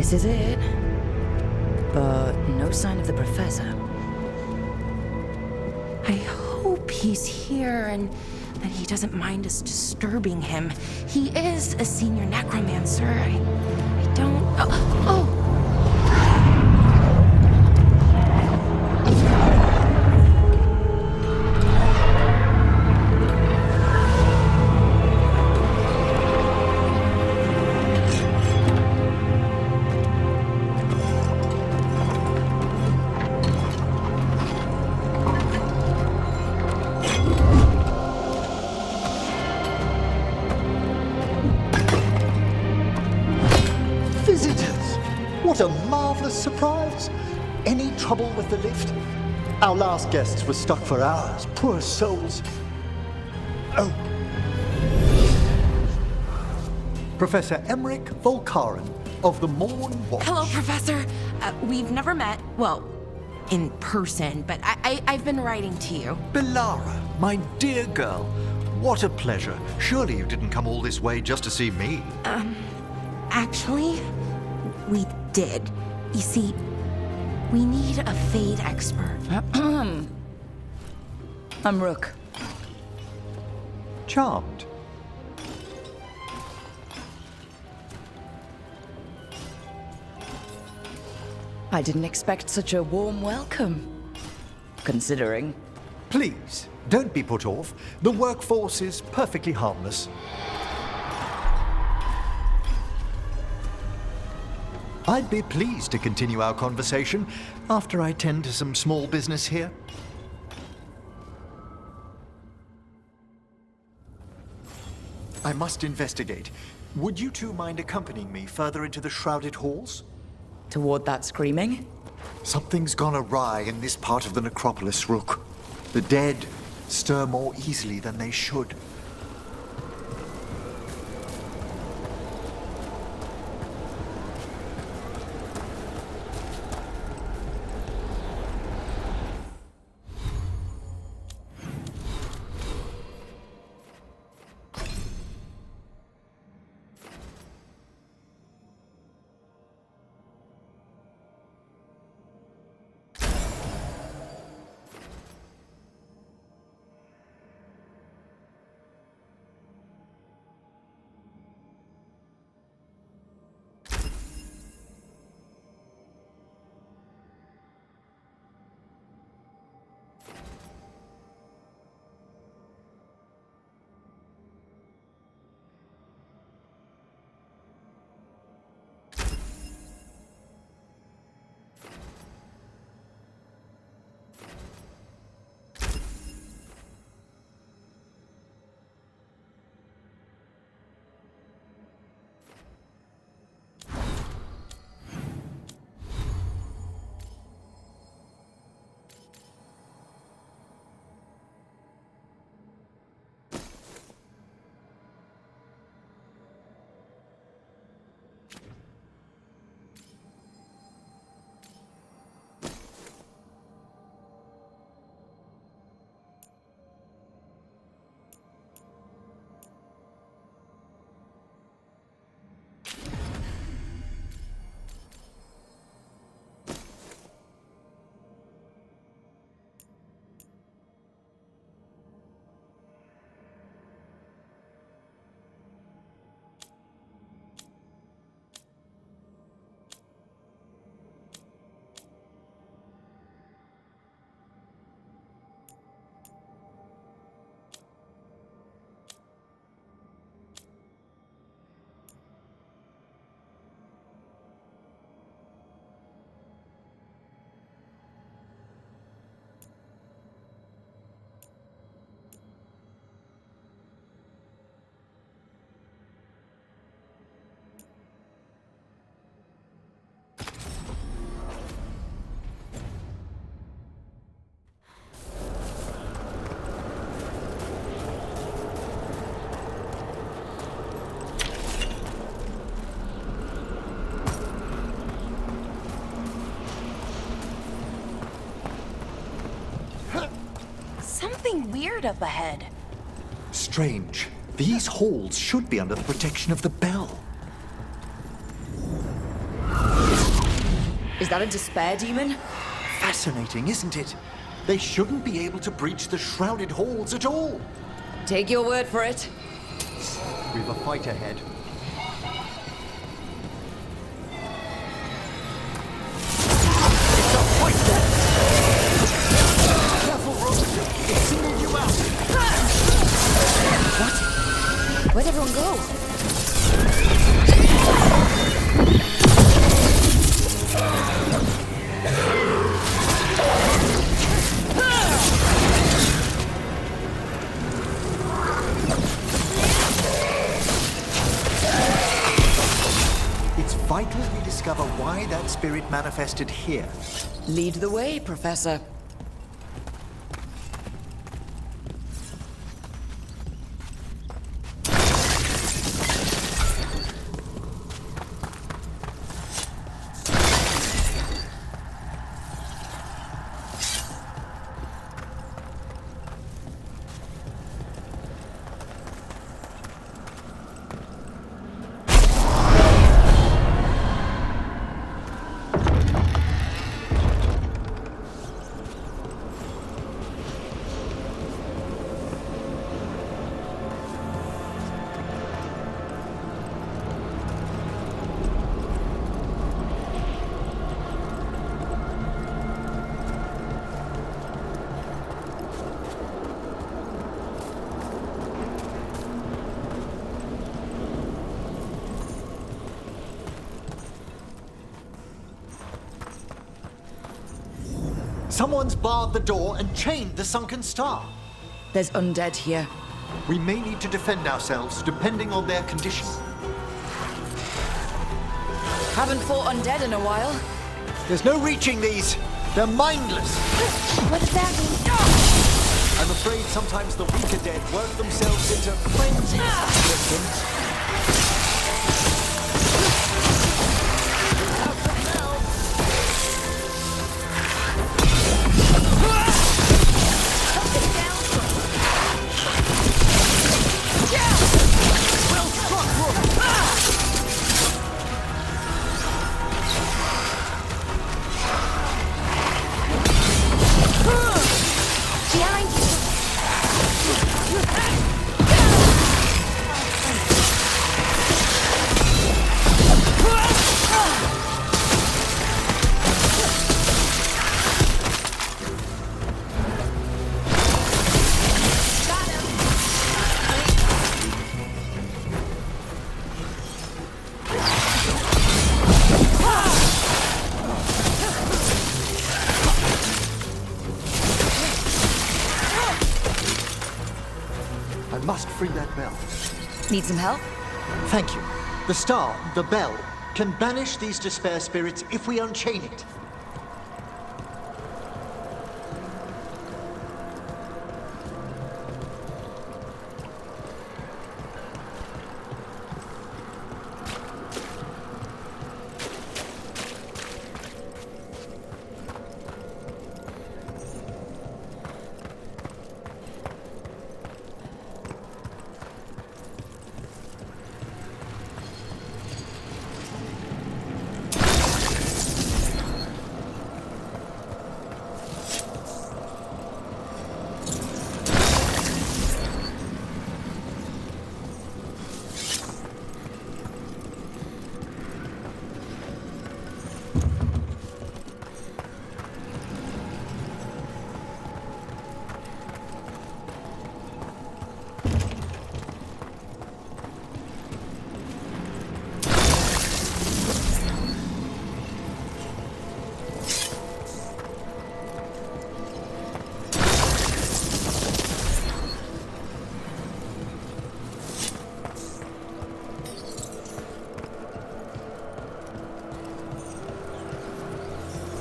This is it. But no sign of the professor. I hope he's here and that he doesn't mind us disturbing him. He is a senior necromancer. I don't... Oh! What a marvelous surprise! Any trouble with the lift? Our last guests were stuck for hours. Poor souls. Oh. Professor Emmerich Volkaren of the Morn Watch. Hello, Professor. We've never met, well, in person, but I've been writing to you. Belara, my dear girl, what a pleasure. Surely you didn't come all this way just to see me. Actually, we did. You see, we need a Fade expert. I'm Rook. Charmed. I didn't expect such a warm welcome. Considering. Please, don't be put off. The workforce is perfectly harmless. I'd be pleased to continue our conversation after I tend to some small business here. I must investigate. Would you two mind accompanying me further into the shrouded halls? Toward that screaming? Something's gone awry in this part of the necropolis, Rook. The dead stir more easily than they should. Something weird up ahead. Strange. These halls should be under the protection of the bell. Is that a despair demon? Fascinating, isn't it? They shouldn't be able to breach the shrouded halls at all. Take your word for it. We've a fight ahead. It's a fight there! Careful, Rose! It singled you out! What? Where'd everyone go? It's vital we discover why that spirit manifested here. Lead the way, Professor. Someone's barred the door and chained the sunken star. There's undead here. We may need to defend ourselves, depending on their condition. Haven't fought undead in a while. There's no reaching these. They're mindless. What does that mean? I'm afraid sometimes the weaker dead work themselves into frenzies. Behind you! I must free that bell. Need some help? Thank you. The star, the bell, can banish these despair spirits if we unchain it.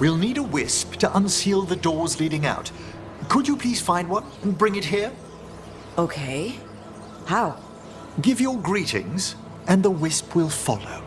We'll need a wisp to unseal the doors leading out. Could you please find one and bring it here? Okay. How? Give your greetings, and the wisp will follow.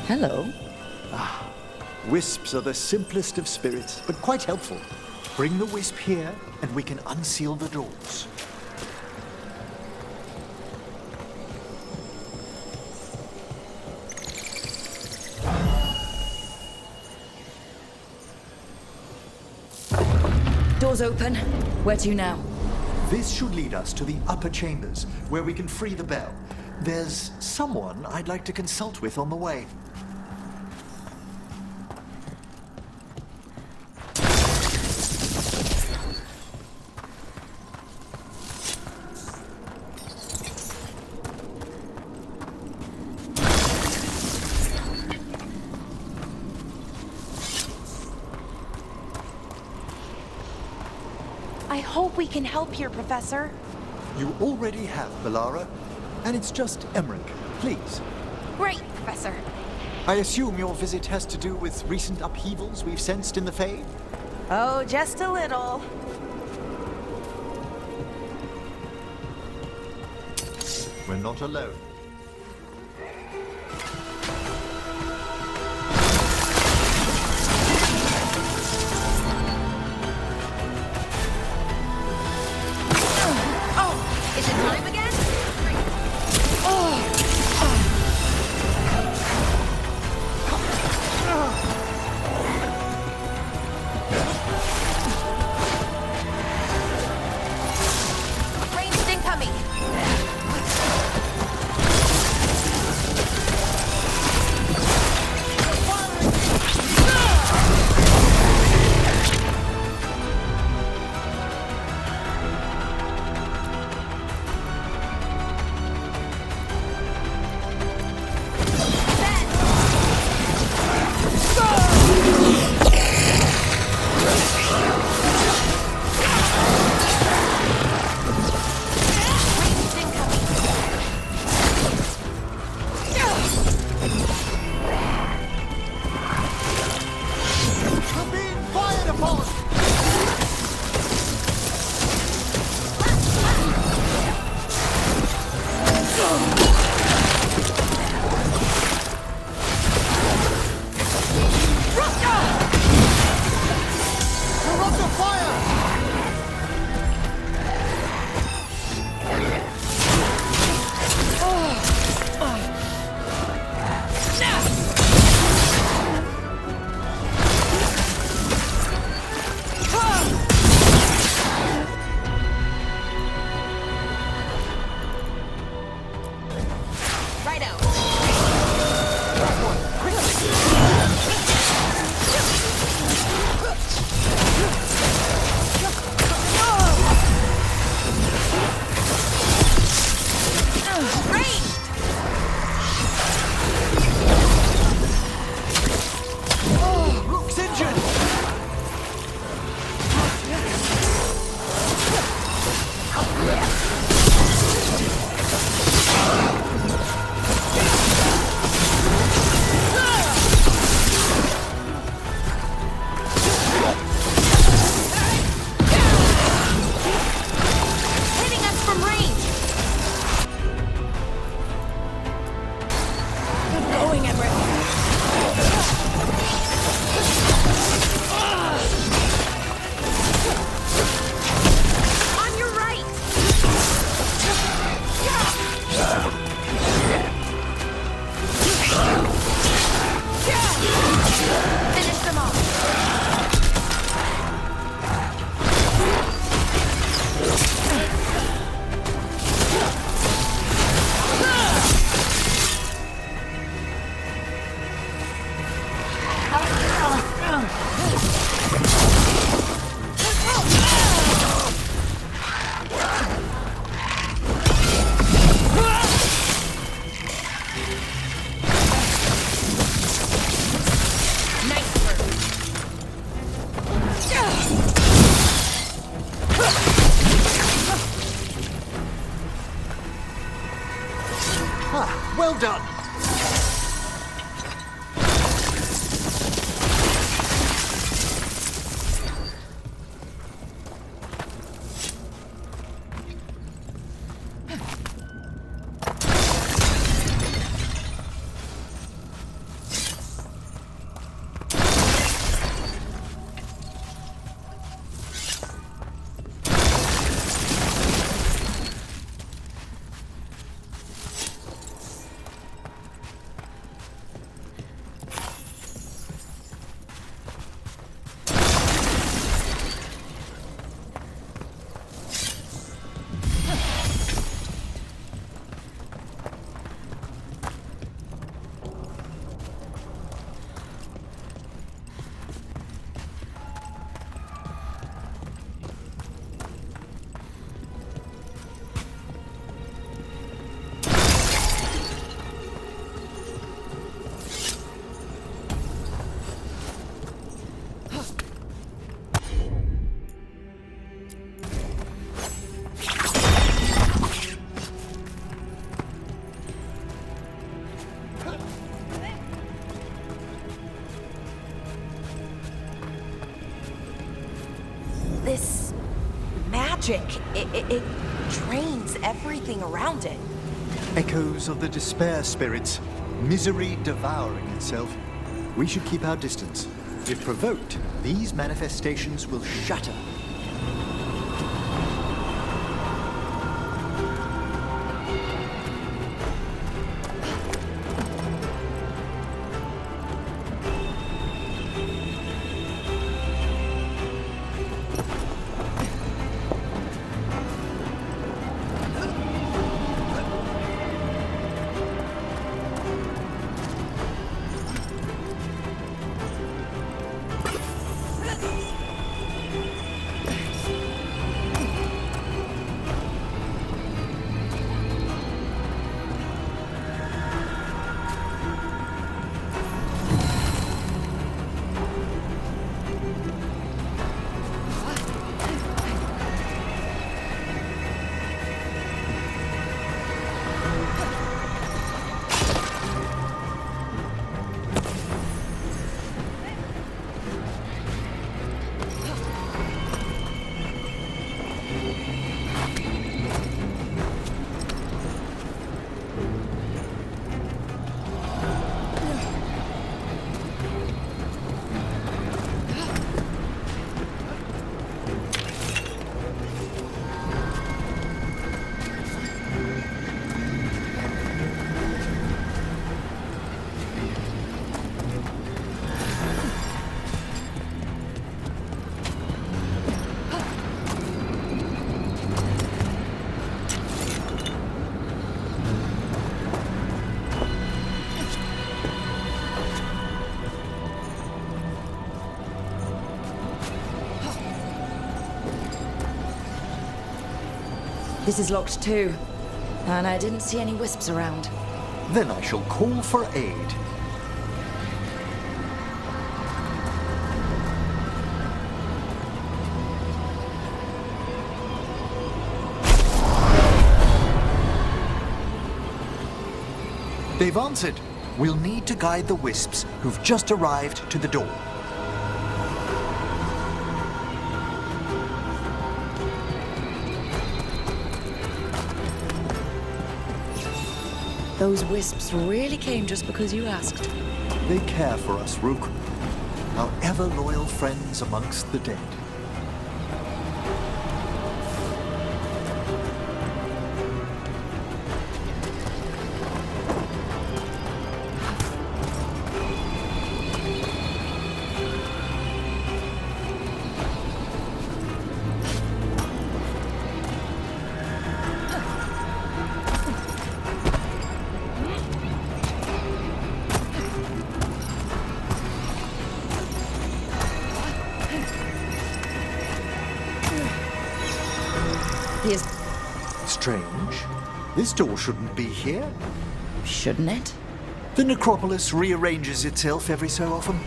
Hello. Wisps are the simplest of spirits, but quite helpful. Bring the wisp here, and we can unseal the doors. Doors open. Where to now? This should lead us to the upper chambers, where we can free the bell. There's someone I'd like to consult with on the way. I hope we can help here, Professor. You already have, Belara. And it's just Emmerich. Please. Great, Professor. I assume your visit has to do with recent upheavals we've sensed in the Fae? Oh, just a little. We're not alone. Is it time again? Ranged incoming. this magic. It drains everything around it. Echoes of the despair spirits, misery devouring itself. We should keep our distance. If provoked, these manifestations will shatter. This is locked too, and I didn't see any wisps around. Then I shall call for aid. They've answered. We'll need to guide the wisps who've just arrived to the door. Those wisps really came just because you asked. They care for us, Rook. Our ever-loyal friends amongst the dead. He is... Strange. This door shouldn't be here. Shouldn't it? The necropolis rearranges itself every so often.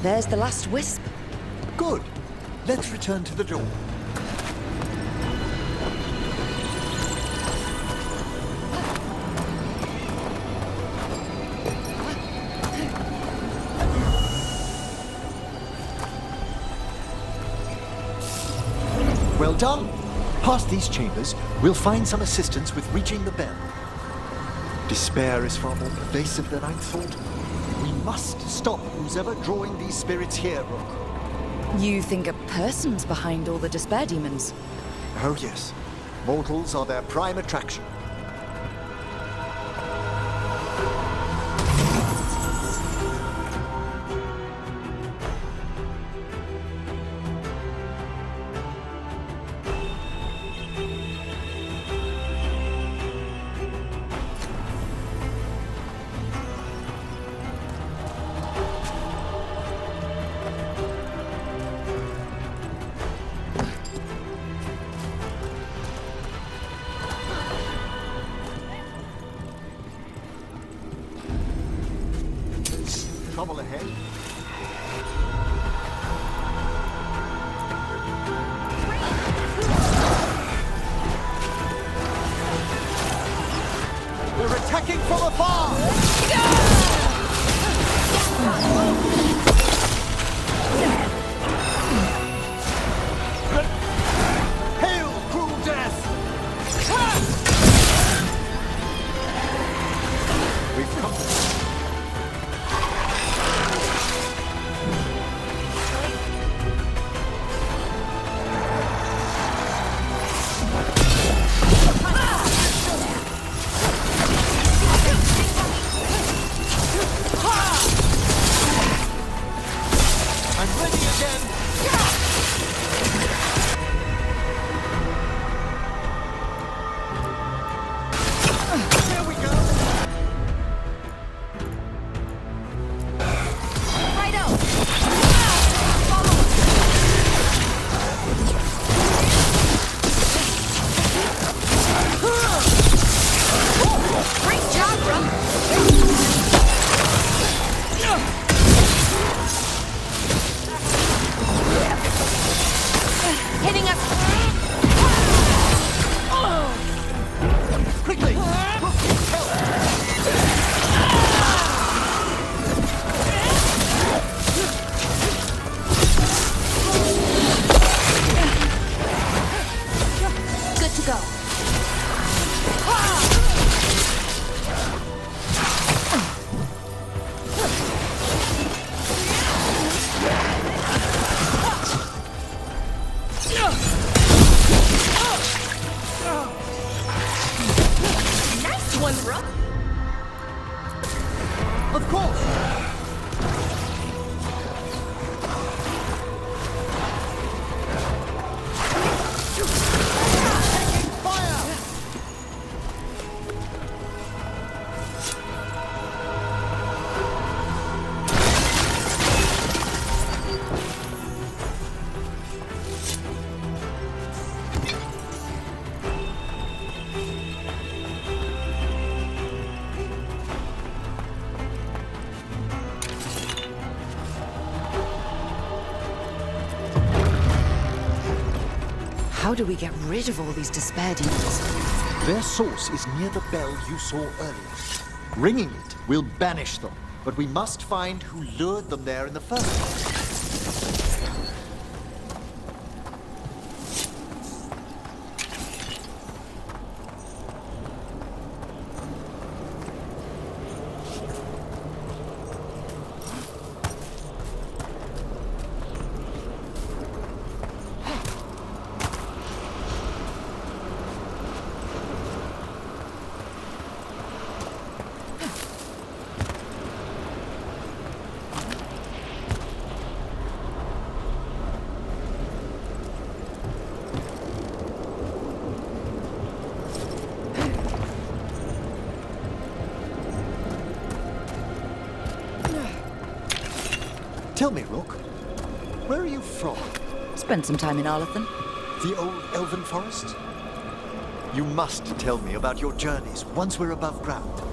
There's the last wisp. Good. Let's return to the door. Well done. Past these chambers, we'll find some assistance with reaching the bell. Despair is far more pervasive than I thought. We must stop who's ever drawing these spirits here, Rook. You think a person's behind all the despair demons? Oh yes. Mortals are their prime attraction. I'm ready again! There we go! Righto! Great job, bro! Hitting us! Quickly! Good to go. Nice one, bro. Of course! Fire! How do we get rid of all these despair demons? Their source is near the bell you saw earlier. Ringing it will banish them, but we must find who lured them there in the first place. Tell me, Rook, where are you from? Spent some time in Arlathan. The old elven forest? You must tell me about your journeys once we're above ground.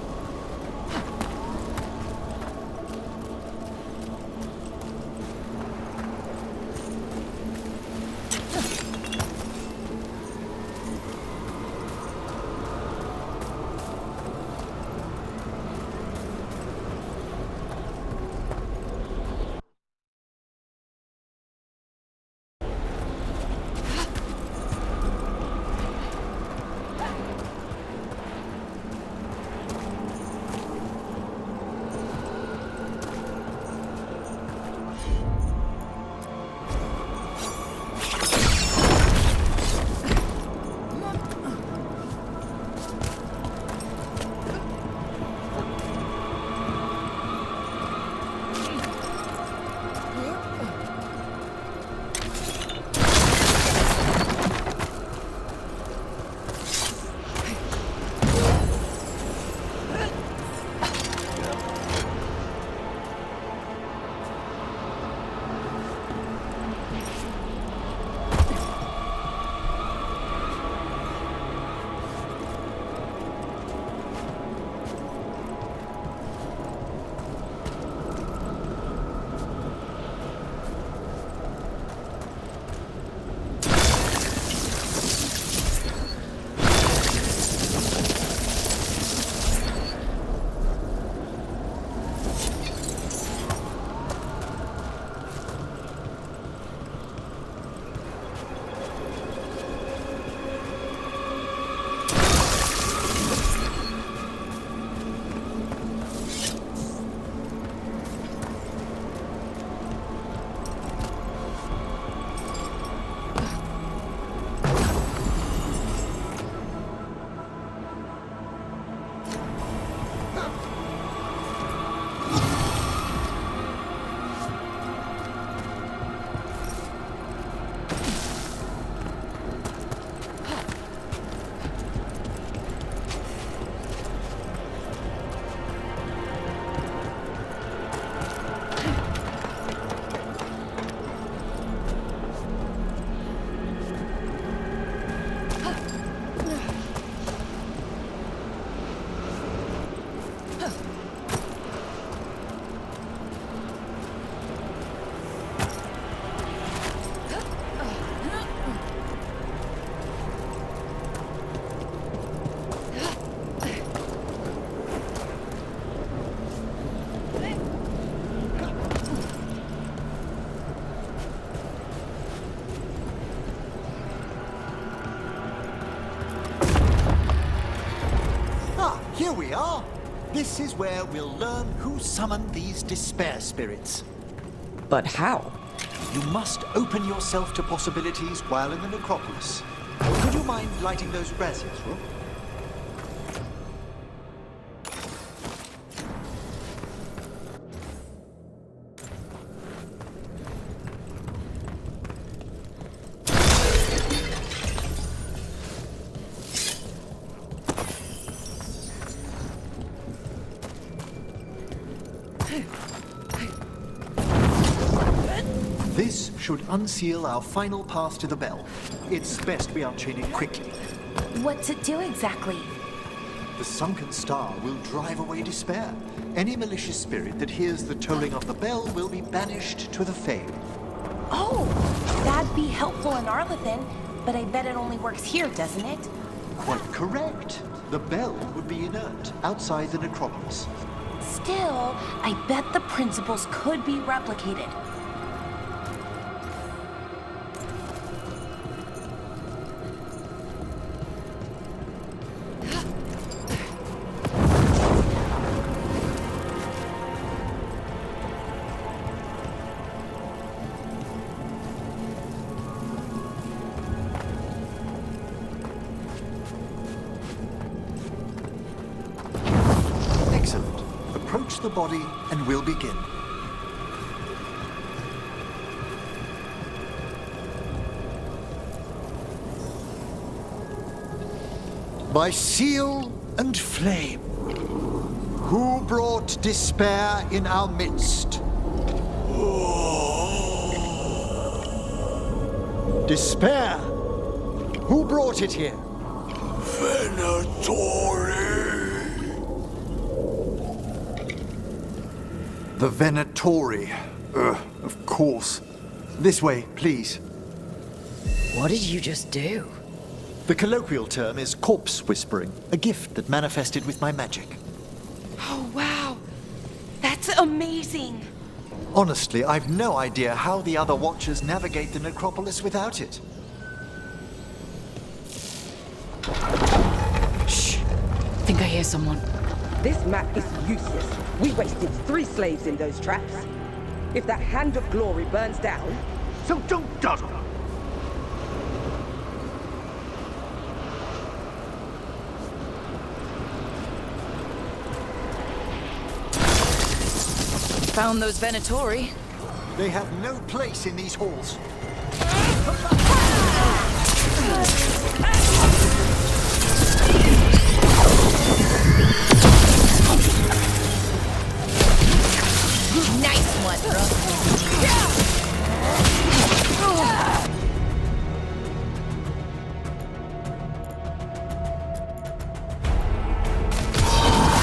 here we are. This is where we'll learn who summoned these despair spirits. But how? You must open yourself to possibilities while in the necropolis. Would you mind lighting those braziers, Rook? This should unseal our final path to the bell. It's best we unchain it quickly. What's it do exactly? The sunken star will drive away despair. Any malicious spirit that hears the tolling of the bell will be banished to the Fade. Oh, that'd be helpful in Arlethan, but I bet it only works here, doesn't it? Quite correct. The bell would be inert outside the necropolis. Still, I bet the principles could be replicated. Excellent. Approach the body and we'll begin. By seal and flame, who brought despair in our midst? Despair? Who brought it here? The Venatori. Of course. This way, please. What did you just do? The colloquial term is corpse whispering, a gift that manifested with my magic. Oh, wow. That's amazing. Honestly, I've no idea how the other Watchers navigate the necropolis without it. Shh. Think I hear someone. This map is useless. We wasted 3 slaves in those traps. If that Hand of Glory burns down... So don't dawdle. Found those Venatori. They have no place in these halls. Nice one, bro.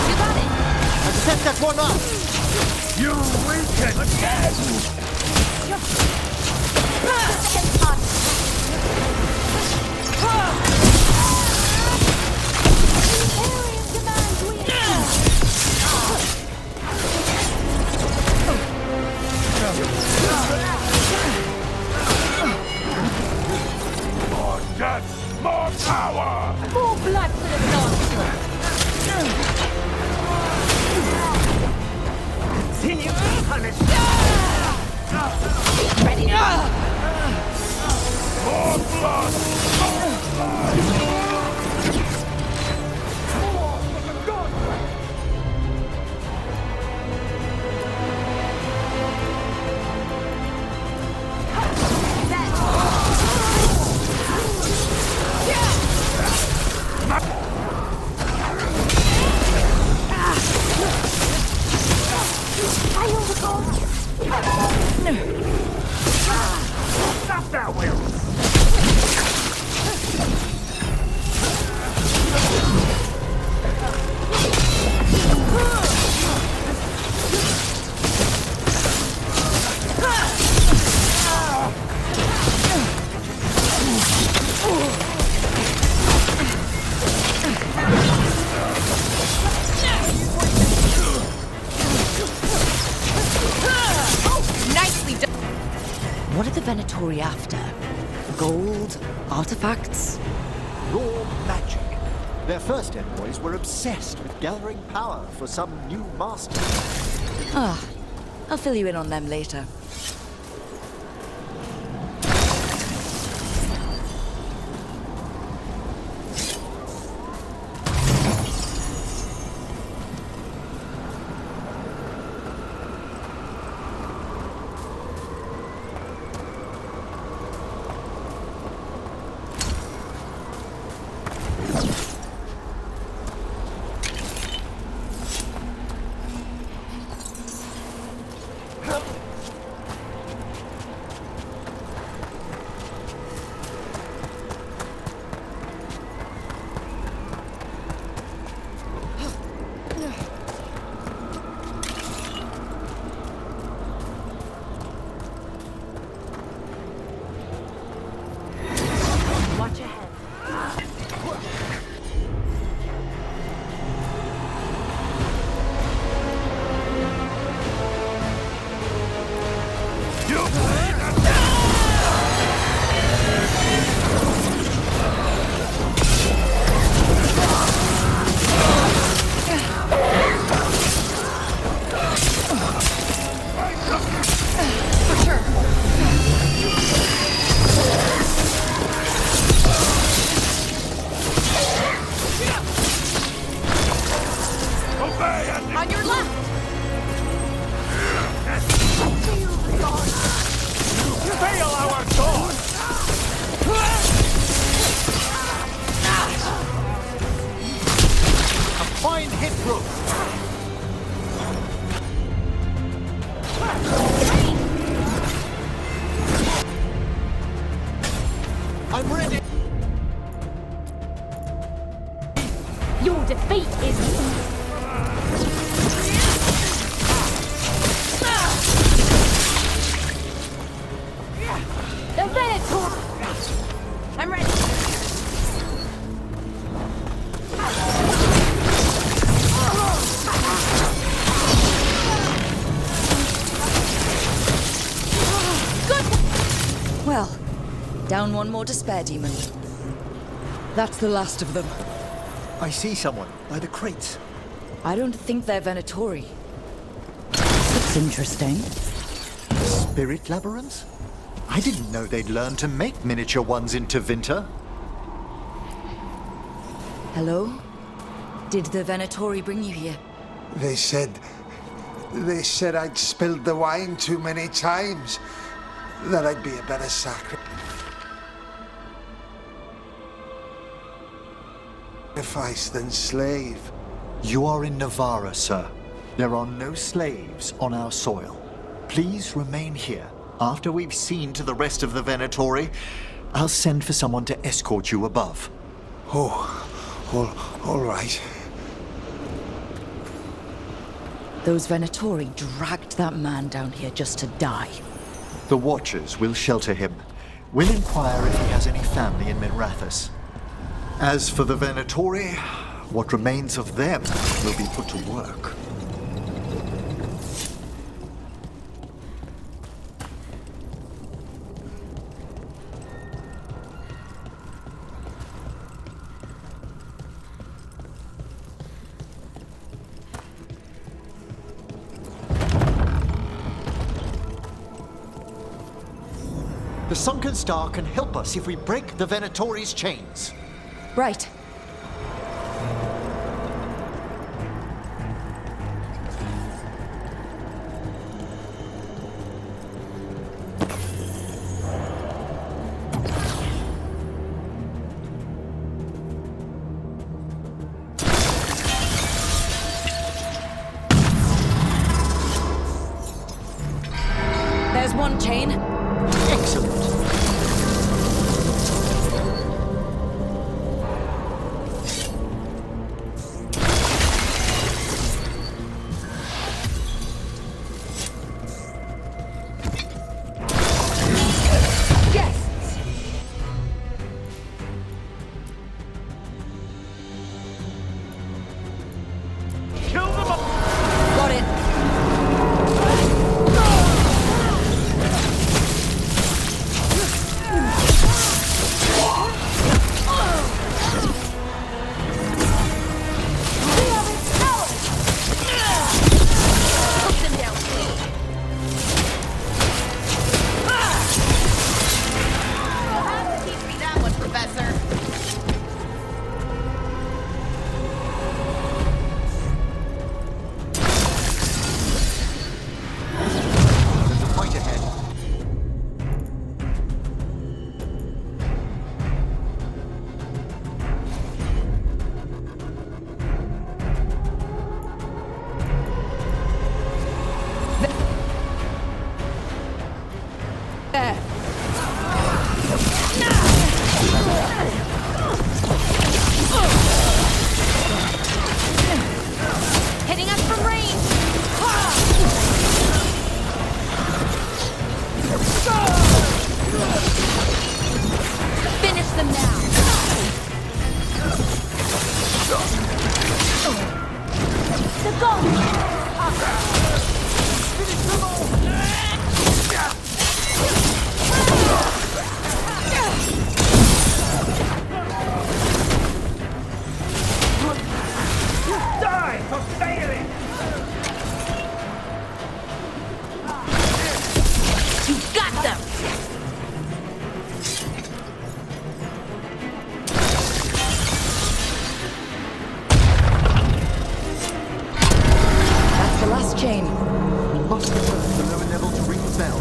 You got it. Set that one up! You weaken again! More death, more power! More blood for the dog. Continue to punish! Ready now. More blood! More blood! Stop that, Will! Nicely done. What are the Venatori after? Gold? Artifacts? Raw magic. Their first envoys were obsessed with gathering power for some new master. Ah, I'll fill you in on them later. Watch ahead. On your left! Fail our cause! A fine hit, Brooke. I'm ready. Your defeat is... The Venator! I'm ready. Good. Well, down one more despair demon. That's the last of them. I see someone by the crates. I don't think they're Venatori. That's interesting. Spirit labyrinths? I didn't know they'd learn to make miniature ones into Vinter. Hello? Did the Venatori bring you here? They said I'd spilled the wine too many times. That I'd be a better sacrifice than slave. You are in Navarra, sir. There are no slaves on our soil. Please remain here. After we've seen to the rest of the Venatori, I'll send for someone to escort you above. All right. Those Venatori dragged that man down here just to die. The Watchers will shelter him. We'll inquire if he has any family in Minrathous. As for the Venatori, what remains of them will be put to work. The Sunken Star can help us if we break the Venatori's chains. Right. There's one chain. Excellent. Kill them all! Got it. There. Hitting us from range! Finish them now! The goal! Die for failing! You got them! That's the last chain. We must return to the lower level to ring the bell.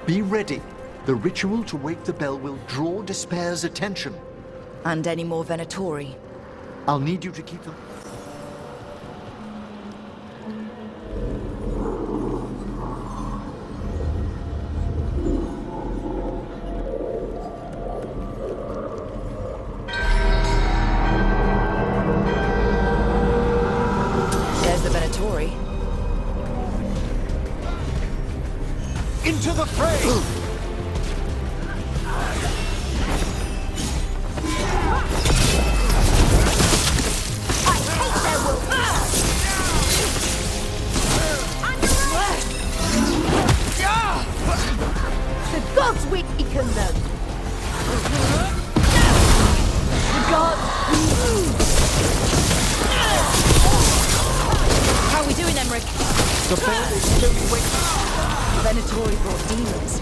Be ready. The ritual to wake the bell will draw Despair's attention. And any more Venatori. I'll need you to keep them. There's the Venatori. Into the fray! The gods weaken them! How are we doing, Emmerich? The bell is slowly waking. Venatori brought demons.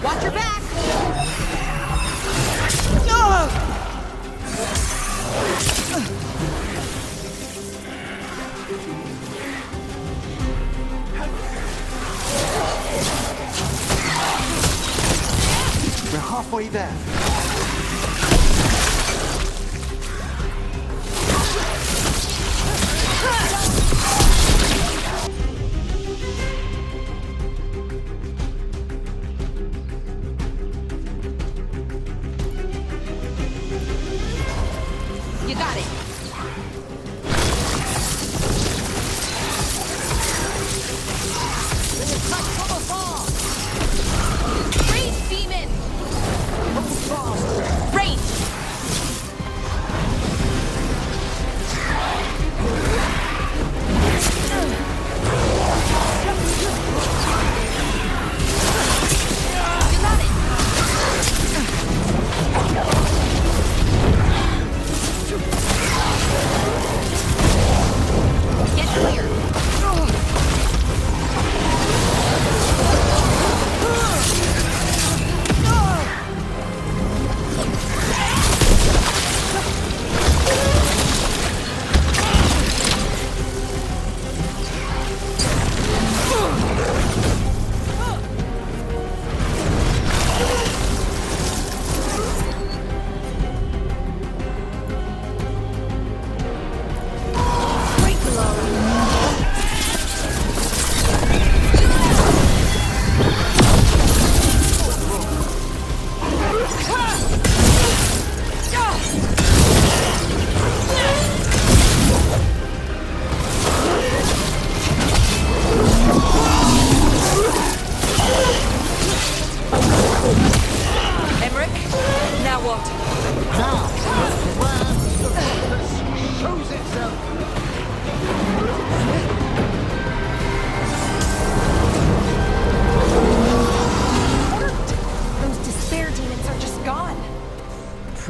Watch your back! We're halfway there. You got it! Raise demon! Fast!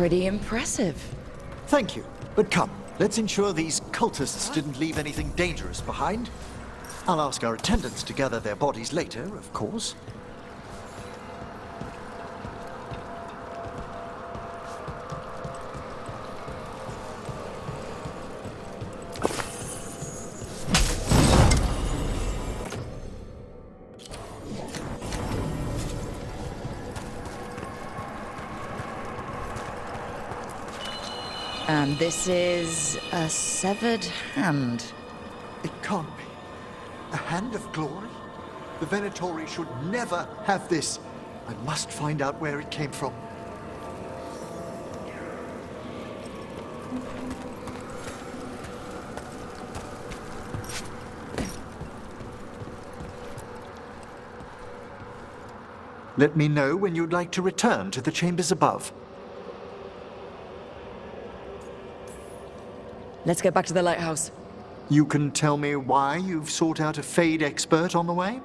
Pretty impressive. Thank you. But come, let's ensure these cultists didn't leave anything dangerous behind. I'll ask our attendants to gather their bodies later, of course. And this is a severed hand. It can't be. A hand of glory? The Venatori should never have this. I must find out where it came from. Let me know when you'd like to return to the chambers above. Let's get back to the lighthouse. You can tell me why you've sought out a Fade expert on the way?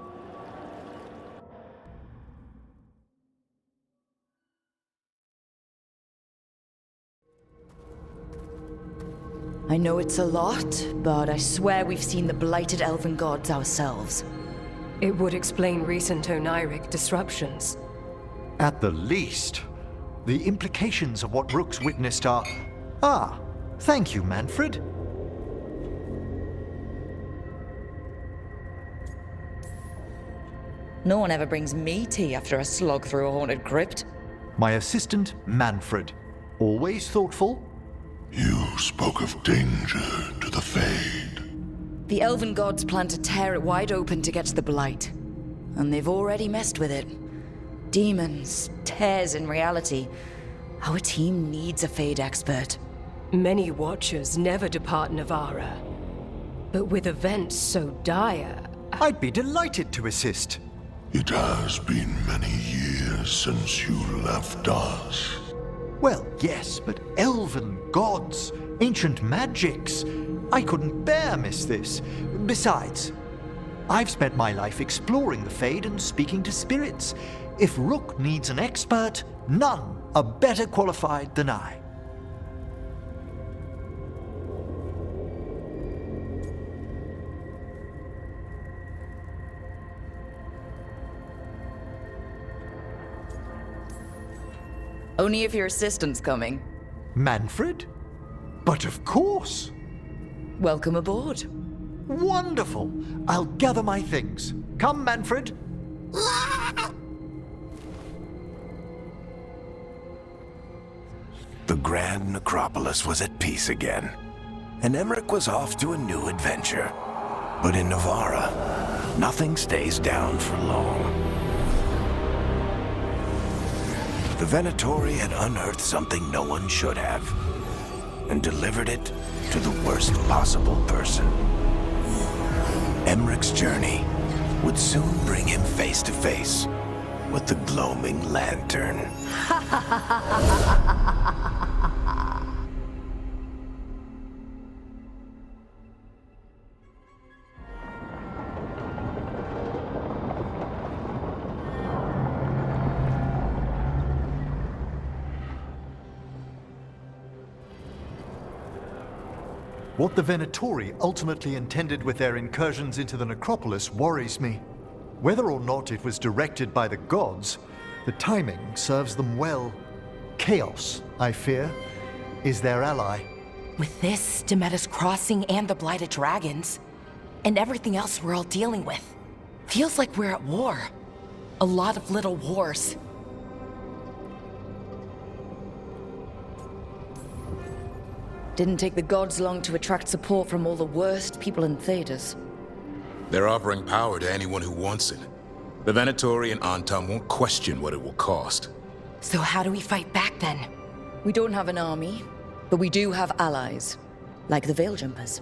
I know it's a lot, but I swear we've seen the blighted elven gods ourselves. It would explain recent Oniric disruptions. At the least. The implications of what Rook's witnessed are... Ah, thank you, Manfred. No one ever brings me tea after a slog through a haunted crypt. My assistant, Manfred. Always thoughtful. You spoke of danger to the Fade. The elven gods plan to tear it wide open to get to the blight. And they've already messed with it. Demons, tears in reality. Our team needs a Fade expert. Many Watchers never depart Navara. But with events so dire... I'd be delighted to assist. It has been many years since you left us. Well, yes, but elven gods, ancient magics. I couldn't bear miss this. Besides, I've spent my life exploring the Fade and speaking to spirits. If Rook needs an expert, none are better qualified than I. Only if your assistant's coming. Manfred? But of course! Welcome aboard. Wonderful! I'll gather my things. Come, Manfred. The Grand Necropolis was at peace again, and Emmerich was off to a new adventure. But in Navara, nothing stays down for long. The Venatori had unearthed something no one should have, and delivered it to the worst possible person. Emmerich's journey would soon bring him face to face with the gloaming lantern. What the Venatori ultimately intended with their incursions into the necropolis worries me. Whether or not it was directed by the gods, the timing serves them well. Chaos, I fear, is their ally. With this, Demeter's Crossing and the Blighted Dragons, and everything else we're all dealing with, feels like we're at war. A lot of little wars. Didn't take the gods long to attract support from all the worst people in Thedas. They're offering power to anyone who wants it. The Venatori and Anton won't question what it will cost. So how do we fight back then? We don't have an army, but we do have allies, like the Veiljumpers.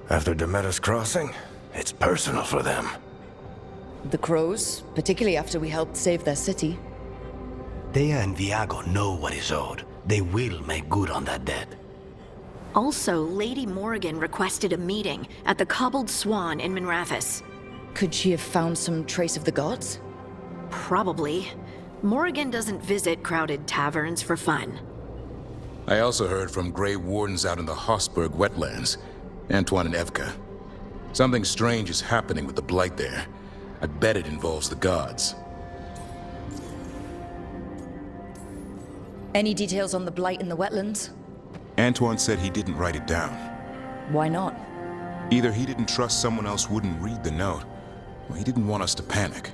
After Demeter's Crossing, it's personal for them. The Crows, particularly after we helped save their city. Thea and Viago know what is owed. They will make good on that debt. Also, Lady Morrigan requested a meeting at the Cobbled Swan in Minrathous. Could she have found some trace of the gods? Probably. Morrigan doesn't visit crowded taverns for fun. I also heard from Grey Wardens out in the Hossberg wetlands, Antoine and Evka. Something strange is happening with the Blight there. I bet it involves the gods. Any details on the Blight in the wetlands? Antoine said he didn't write it down. Why not? Either he didn't trust someone else wouldn't read the note, or he didn't want us to panic.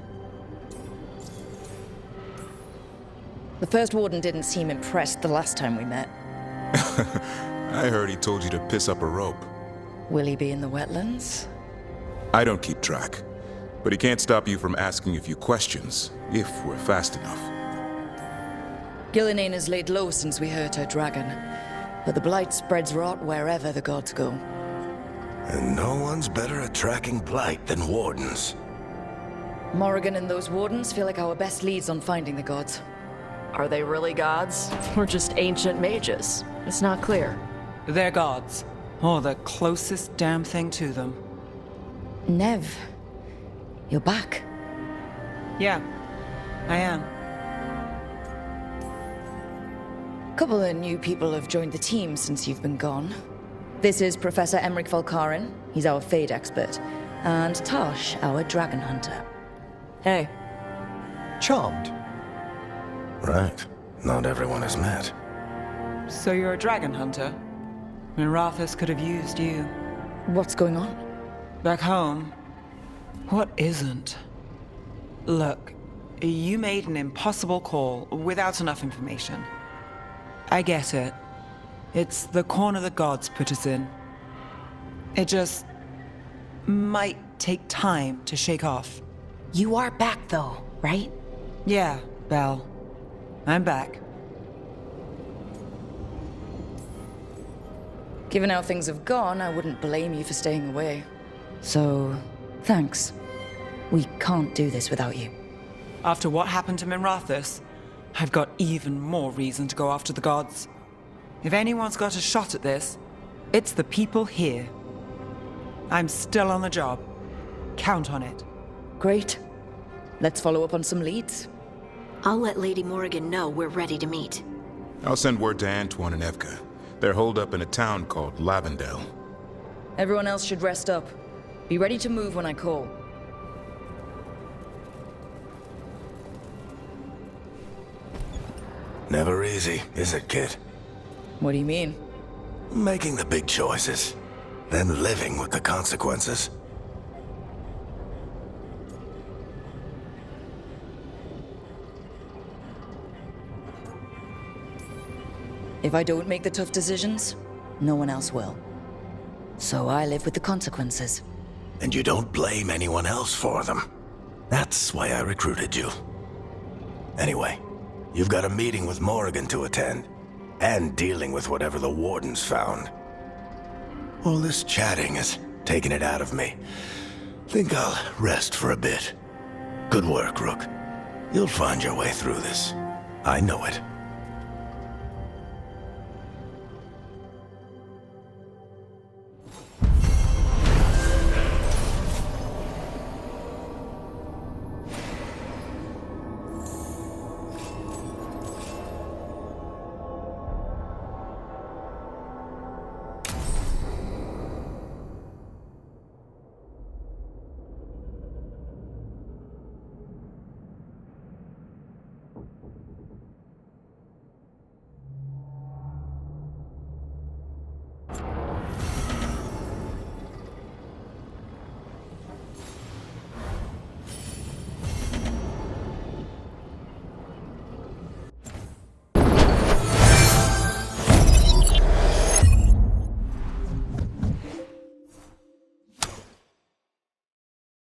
The first warden didn't seem impressed the last time we met. I heard he told you to piss up a rope. Will he be in the wetlands? I don't keep track, but he can't stop you from asking a few questions, if we're fast enough. Gillenane has laid low since we hurt her dragon, but the Blight spreads rot wherever the gods go. And no one's better at tracking Blight than Wardens. Morrigan and those wardens feel like our best leads on finding the gods. Are they really gods? Or just ancient mages? It's not clear. They're gods. Or the closest damn thing to them. Nev, you're back. Yeah, I am. A couple of new people have joined the team since you've been gone. This is Professor Emmerich Volkaren. He's our Fade expert. And Tosh, our dragon hunter. Hey. Charmed. Right. Not everyone has met. So you're a dragon hunter? Minrathous could have used you. What's going on? Back home, what isn't? Look, you made an impossible call without enough information. I get it. It's the corner the gods put us in. It just might take time to shake off. You are back though, right? Yeah, Belle. I'm back. Given how things have gone, I wouldn't blame you for staying away. So, thanks. We can't do this without you. After what happened to Minrathous, I've got even more reason to go after the gods. If anyone's got a shot at this, it's the people here. I'm still on the job. Count on it. Great. Let's follow up on some leads. I'll let Lady Morrigan know we're ready to meet. I'll send word to Antoine and Evka. They're holed up in a town called Lavendel. Everyone else should rest up. Be ready to move when I call. Never easy, is it, kid? What do you mean? Making the big choices, then living with the consequences. If I don't make the tough decisions, no one else will. So I live with the consequences. And you don't blame anyone else for them. That's why I recruited you. Anyway, you've got a meeting with Morrigan to attend, and dealing with whatever the Wardens found. All this chatting has taken it out of me. Think I'll rest for a bit. Good work, Rook. You'll find your way through this. I know it.